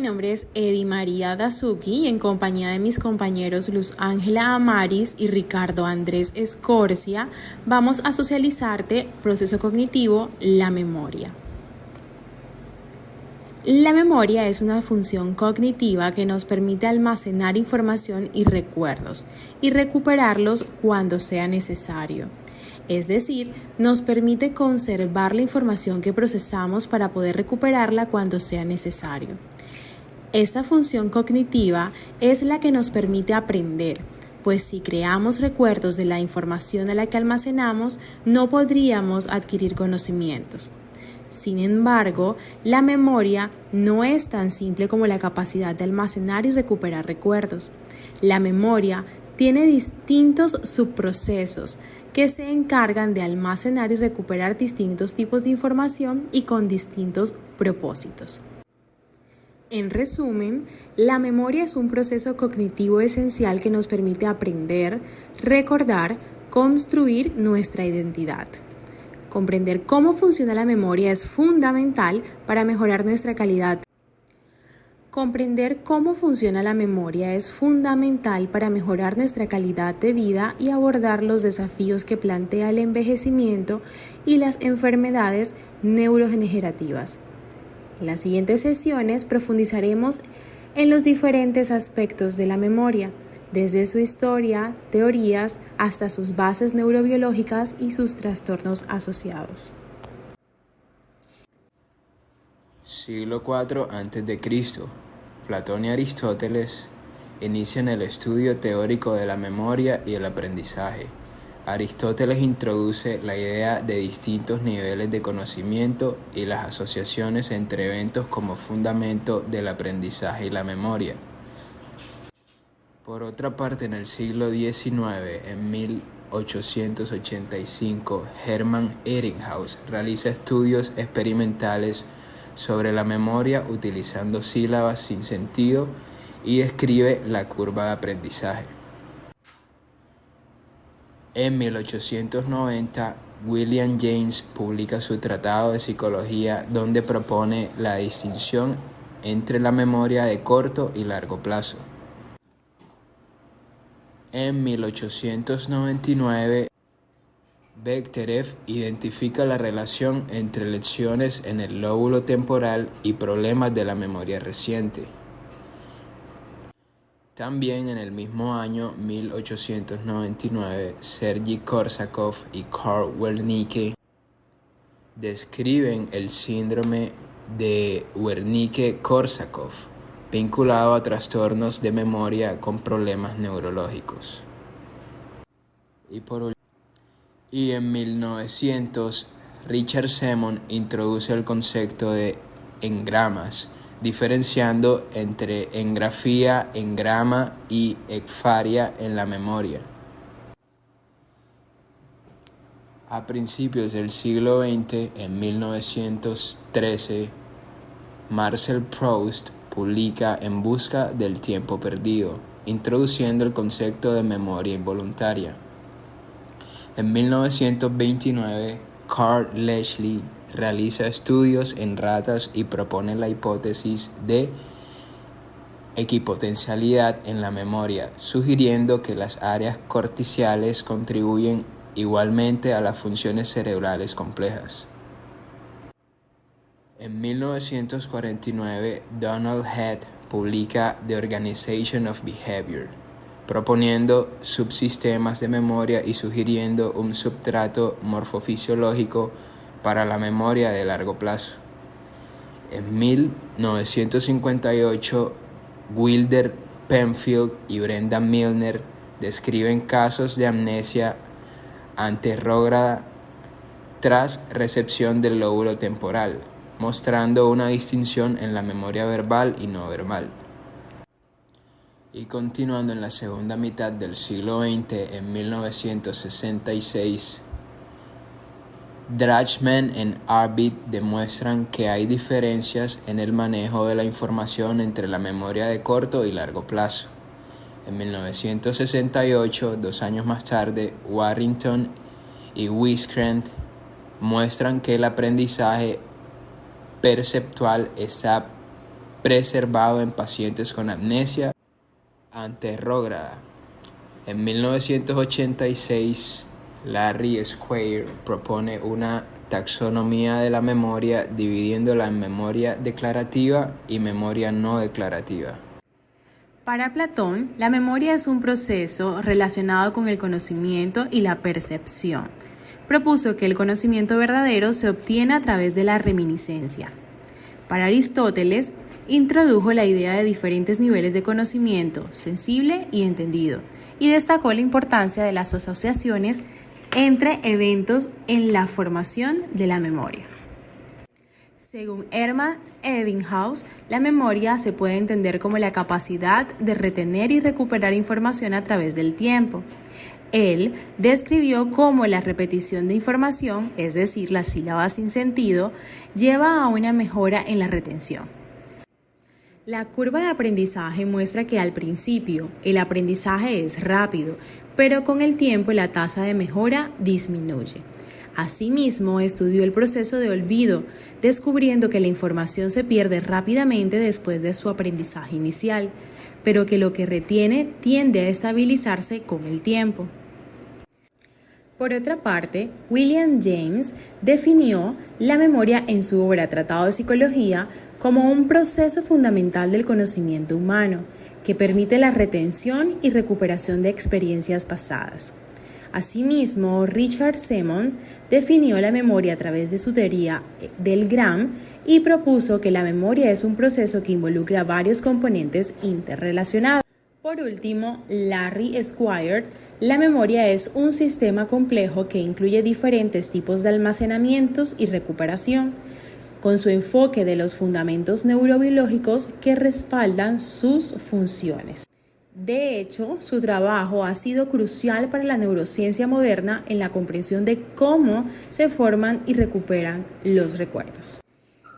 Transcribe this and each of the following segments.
Mi nombre es Edi María Dazuki y en compañía de mis compañeros Luz Ángela Amaris y Ricardo Andrés Escorcia vamos a socializarte proceso cognitivo, la memoria. La memoria es una función cognitiva que nos permite almacenar información y recuerdos y recuperarlos cuando sea necesario. Es decir, nos permite conservar la información que procesamos para poder recuperarla cuando sea necesario. Esta función cognitiva es la que nos permite aprender, pues si creamos recuerdos de la información a la que almacenamos, no podríamos adquirir conocimientos. Sin embargo, la memoria no es tan simple como la capacidad de almacenar y recuperar recuerdos. La memoria tiene distintos subprocesos que se encargan de almacenar y recuperar distintos tipos de información y con distintos propósitos. En resumen, la memoria es un proceso cognitivo esencial que nos permite aprender, recordar, construir nuestra identidad. Comprender cómo funciona la memoria es fundamental para mejorar nuestra calidad. Comprender cómo funciona la memoria es fundamental para mejorar nuestra calidad de vida y abordar los desafíos que plantea el envejecimiento y las enfermedades neurodegenerativas. En las siguientes sesiones profundizaremos en los diferentes aspectos de la memoria, desde su historia, teorías, hasta sus bases neurobiológicas y sus trastornos asociados. Siglo IV a.C. Platón y Aristóteles inician el estudio teórico de la memoria y el aprendizaje. Aristóteles introduce la idea de distintos niveles de conocimiento y las asociaciones entre eventos como fundamento del aprendizaje y la memoria. Por otra parte, en el siglo XIX, en 1885, Hermann Ebbinghaus realiza estudios experimentales sobre la memoria utilizando sílabas sin sentido y describe la curva de aprendizaje. En 1890, William James publica su Tratado de Psicología, donde propone la distinción entre la memoria de corto y largo plazo. En 1899, Bechterew identifica la relación entre lesiones en el lóbulo temporal y problemas de la memoria reciente. También en el mismo año 1899, Sergei Korsakov y Karl Wernicke describen el síndrome de Wernicke-Korsakov, vinculado a trastornos de memoria con problemas neurológicos. Y en 1900, Richard Semon introduce el concepto de engramas, diferenciando entre engrafía, engrama y ekfaria en la memoria. A principios del siglo XX, en 1913, Marcel Proust publica En busca del tiempo perdido, introduciendo el concepto de memoria involuntaria. En 1929, Carl Leschly realiza estudios en ratas y propone la hipótesis de equipotencialidad en la memoria, sugiriendo que las áreas corticales contribuyen igualmente a las funciones cerebrales complejas. En 1949, Donald Head publica The Organization of Behavior, proponiendo subsistemas de memoria y sugiriendo un substrato morfofisiológico para la memoria de largo plazo. En 1958, Wilder Penfield y Brenda Milner describen casos de amnesia anterrógrada tras recepción del lóbulo temporal, mostrando una distinción en la memoria verbal y no verbal. Y continuando en la segunda mitad del siglo XX, en 1966, Drachman y Arvid demuestran que hay diferencias en el manejo de la información entre la memoria de corto y largo plazo. En 1968, 2 años más tarde, Warrington y Whiskrant muestran que el aprendizaje perceptual está preservado en pacientes con amnesia anterrógrada. En 1986, Larry Squire propone una taxonomía de la memoria dividiéndola en memoria declarativa y memoria no declarativa. Para Platón, la memoria es un proceso relacionado con el conocimiento y la percepción. Propuso que el conocimiento verdadero se obtiene a través de la reminiscencia. Para Aristóteles, introdujo la idea de diferentes niveles de conocimiento, sensible y entendido, y destacó la importancia de las asociaciones entre eventos en la formación de la memoria. Según Hermann Ebbinghaus, la memoria se puede entender como la capacidad de retener y recuperar información a través del tiempo. Él describió cómo la repetición de información, es decir, las sílabas sin sentido, lleva a una mejora en la retención. La curva de aprendizaje muestra que al principio el aprendizaje es rápido, pero con el tiempo la tasa de mejora disminuye. Asimismo, estudió el proceso de olvido, descubriendo que la información se pierde rápidamente después de su aprendizaje inicial, pero que lo que retiene tiende a estabilizarse con el tiempo. Por otra parte, William James definió la memoria en su obra Tratado de Psicología como un proceso fundamental del conocimiento humano, que permite la retención y recuperación de experiencias pasadas. Asimismo, Richard Semon definió la memoria a través de su teoría del GRAM y propuso que la memoria es un proceso que involucra varios componentes interrelacionados. Por último, Larry Squire, la memoria es un sistema complejo que incluye diferentes tipos de almacenamientos y recuperación, con su enfoque de los fundamentos neurobiológicos que respaldan sus funciones. De hecho, su trabajo ha sido crucial para la neurociencia moderna en la comprensión de cómo se forman y recuperan los recuerdos.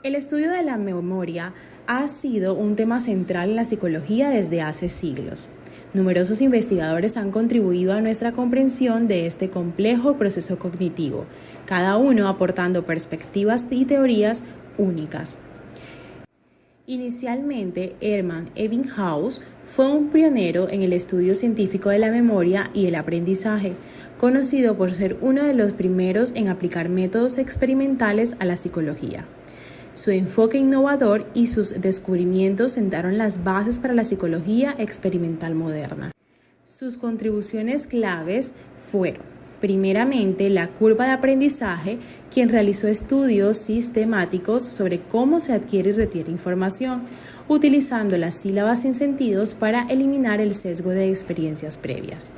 El estudio de la memoria ha sido un tema central en la psicología desde hace siglos. Numerosos investigadores han contribuido a nuestra comprensión de este complejo proceso cognitivo, cada uno aportando perspectivas y teorías únicas. Inicialmente, Hermann Ebbinghaus fue un pionero en el estudio científico de la memoria y el aprendizaje, conocido por ser uno de los primeros en aplicar métodos experimentales a la psicología. Su enfoque innovador y sus descubrimientos sentaron las bases para la psicología experimental moderna. Sus contribuciones claves fueron, primeramente, la curva de aprendizaje, quien realizó estudios sistemáticos sobre cómo se adquiere y retiene información, utilizando las sílabas sin sentidos para eliminar el sesgo de experiencias previas.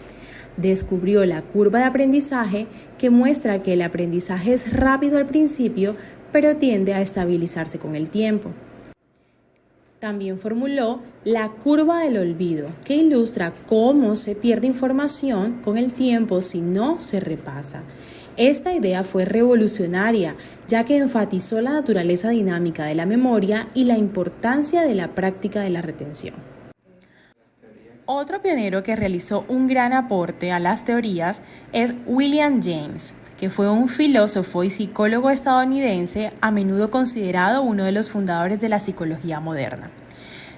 Descubrió la curva de aprendizaje, que muestra que el aprendizaje es rápido al principio, pero tiende a estabilizarse con el tiempo. También formuló la curva del olvido, que ilustra cómo se pierde información con el tiempo si no se repasa. Esta idea fue revolucionaria, ya que enfatizó la naturaleza dinámica de la memoria y la importancia de la práctica de la retención. Otro pionero que realizó un gran aporte a las teorías es William James, que fue un filósofo y psicólogo estadounidense a menudo considerado uno de los fundadores de la psicología moderna.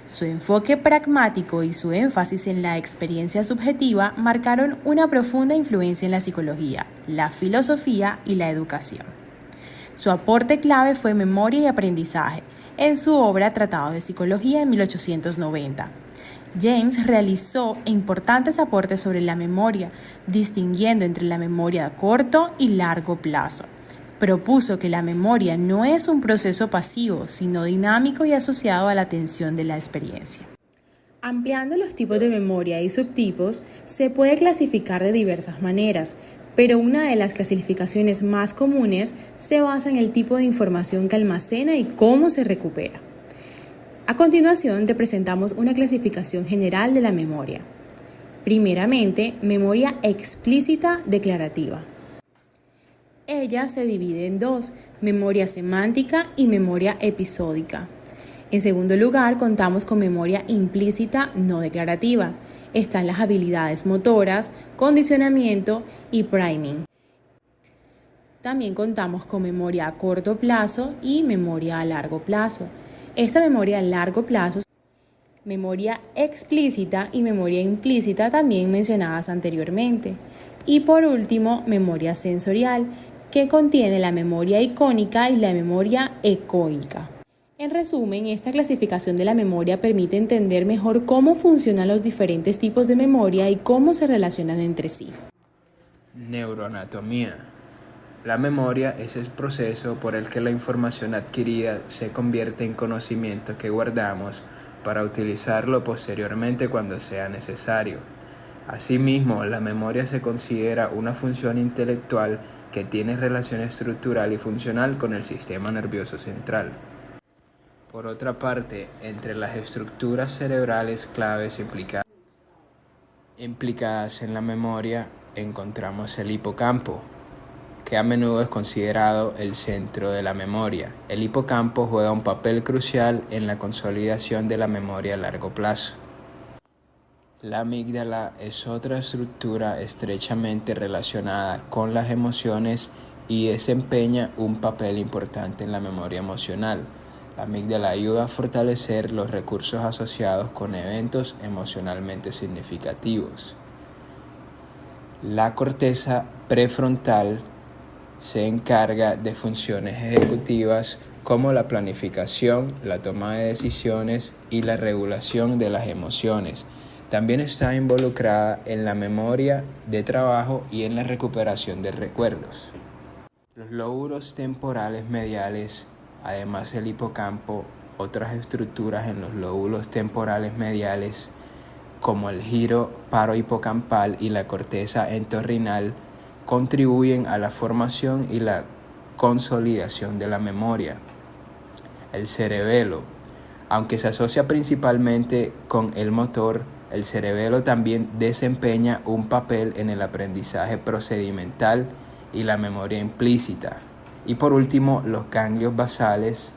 Su enfoque pragmático y su énfasis en la experiencia subjetiva marcaron una profunda influencia en la psicología, la filosofía y la educación. Su aporte clave fue memoria y aprendizaje, en su obra Tratado de Psicología en 1890. James realizó importantes aportes sobre la memoria, distinguiendo entre la memoria a corto y largo plazo. Propuso que la memoria no es un proceso pasivo, sino dinámico y asociado a la atención de la experiencia. Ampliando los tipos de memoria y subtipos, se puede clasificar de diversas maneras, pero una de las clasificaciones más comunes se basa en el tipo de información que almacena y cómo se recupera. A continuación, te presentamos una clasificación general de la memoria. Primeramente, memoria explícita declarativa. Ella se divide en dos, memoria semántica y memoria episódica. En segundo lugar, contamos con memoria implícita no declarativa. Están las habilidades motoras, condicionamiento y priming. También contamos con memoria a corto plazo y memoria a largo plazo. Esta memoria a largo plazo, memoria explícita y memoria implícita también mencionadas anteriormente. Y por último, memoria sensorial, que contiene la memoria icónica y la memoria ecoica. En resumen, esta clasificación de la memoria permite entender mejor cómo funcionan los diferentes tipos de memoria y cómo se relacionan entre sí. Neuroanatomía. La memoria es el proceso por el que la información adquirida se convierte en conocimiento que guardamos para utilizarlo posteriormente cuando sea necesario. Asimismo, la memoria se considera una función intelectual que tiene relación estructural y funcional con el sistema nervioso central. Por otra parte, entre las estructuras cerebrales claves implicadas en la memoria encontramos el hipocampo, que a menudo es considerado el centro de la memoria. El hipocampo juega un papel crucial en la consolidación de la memoria a largo plazo. La amígdala es otra estructura estrechamente relacionada con las emociones y desempeña un papel importante en la memoria emocional. La amígdala ayuda a fortalecer los recursos asociados con eventos emocionalmente significativos. La corteza prefrontal se encarga de funciones ejecutivas como la planificación, la toma de decisiones y la regulación de las emociones. También está involucrada en la memoria de trabajo y en la recuperación de recuerdos. Los lóbulos temporales mediales, además del hipocampo, otras estructuras en los lóbulos temporales mediales, como el giro parohipocampal y la corteza entorrinal, contribuyen a la formación y la consolidación de la memoria. El cerebelo, aunque se asocia principalmente con el motor, el cerebelo también desempeña un papel en el aprendizaje procedimental y la memoria implícita. Y por último, los ganglios basales.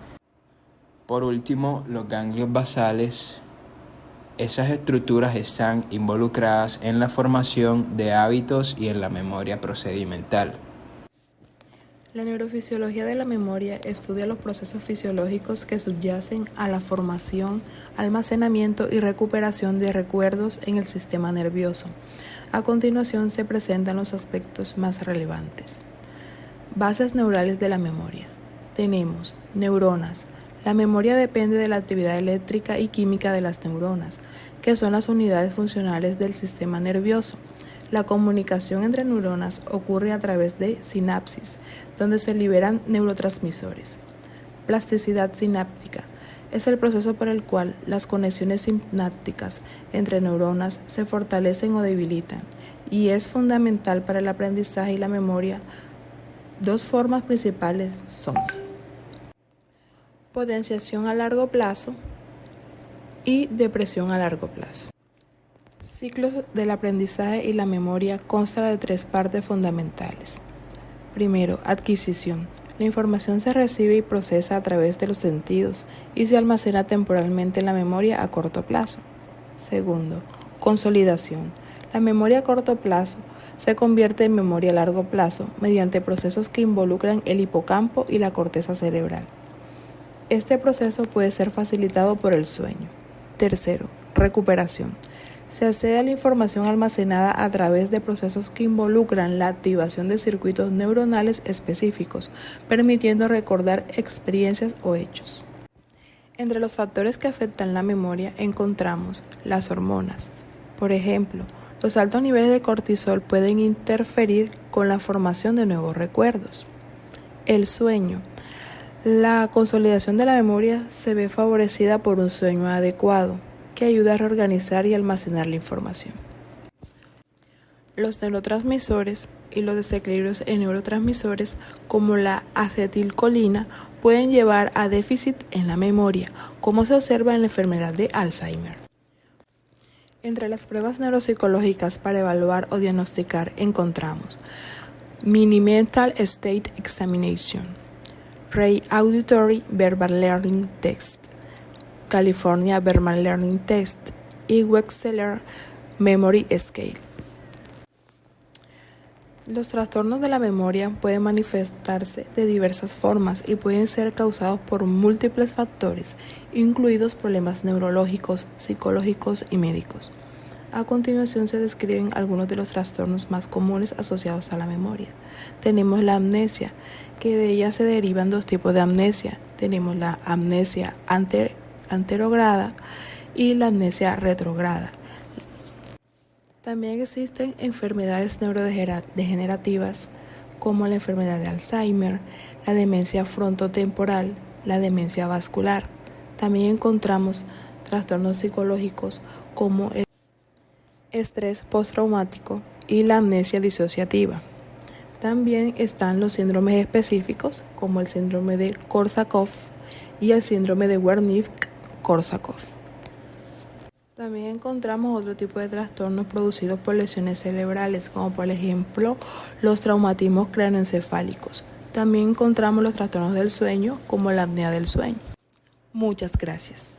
Esas estructuras están involucradas en la formación de hábitos y en la memoria procedimental. La neurofisiología de la memoria estudia los procesos fisiológicos que subyacen a la formación, almacenamiento y recuperación de recuerdos en el sistema nervioso. A continuación se presentan los aspectos más relevantes. Bases neurales de la memoria. Tenemos neuronas. La memoria depende de la actividad eléctrica y química de las neuronas, que son las unidades funcionales del sistema nervioso. La comunicación entre neuronas ocurre a través de sinapsis, donde se liberan neurotransmisores. Plasticidad sináptica es el proceso por el cual las conexiones sinápticas entre neuronas se fortalecen o debilitan y es fundamental para el aprendizaje y la memoria. Dos formas principales son potenciación a largo plazo y depresión a largo plazo. Ciclos del aprendizaje y la memoria consta de tres partes fundamentales. Primero, adquisición. La información se recibe y procesa a través de los sentidos y se almacena temporalmente en la memoria a corto plazo. Segundo, consolidación. La memoria a corto plazo se convierte en memoria a largo plazo mediante procesos que involucran el hipocampo y la corteza cerebral. Este proceso puede ser facilitado por el sueño. Tercero, recuperación. Se accede a la información almacenada a través de procesos que involucran la activación de circuitos neuronales específicos, permitiendo recordar experiencias o hechos. Entre los factores que afectan la memoria encontramos las hormonas. Por ejemplo, los altos niveles de cortisol pueden interferir con la formación de nuevos recuerdos. El sueño. La consolidación de la memoria se ve favorecida por un sueño adecuado, que ayuda a reorganizar y almacenar la información. Los neurotransmisores y los desequilibrios en neurotransmisores, como la acetilcolina, pueden llevar a déficit en la memoria, como se observa en la enfermedad de Alzheimer. Entre las pruebas neuropsicológicas para evaluar o diagnosticar encontramos Mini Mental State Examination, Ray Auditory Verbal Learning Test, California Verbal Learning Test y Wechsler Memory Scale. Los trastornos de la memoria pueden manifestarse de diversas formas y pueden ser causados por múltiples factores, incluidos problemas neurológicos, psicológicos y médicos. A continuación se describen algunos de los trastornos más comunes asociados a la memoria. Tenemos la amnesia, que de ella se derivan dos tipos de amnesia. Tenemos la amnesia anterograda y la amnesia retrograda. También existen enfermedades neurodegenerativas como la enfermedad de Alzheimer, la demencia frontotemporal, la demencia vascular. También encontramos trastornos psicológicos como el estrés postraumático y la amnesia disociativa. También están los síndromes específicos como el síndrome de Korsakoff y el síndrome de Wernicke-Korsakoff. También encontramos otro tipo de trastornos producidos por lesiones cerebrales, como por ejemplo los traumatismos craneoencefálicos. También encontramos los trastornos del sueño, como la apnea del sueño. Muchas gracias.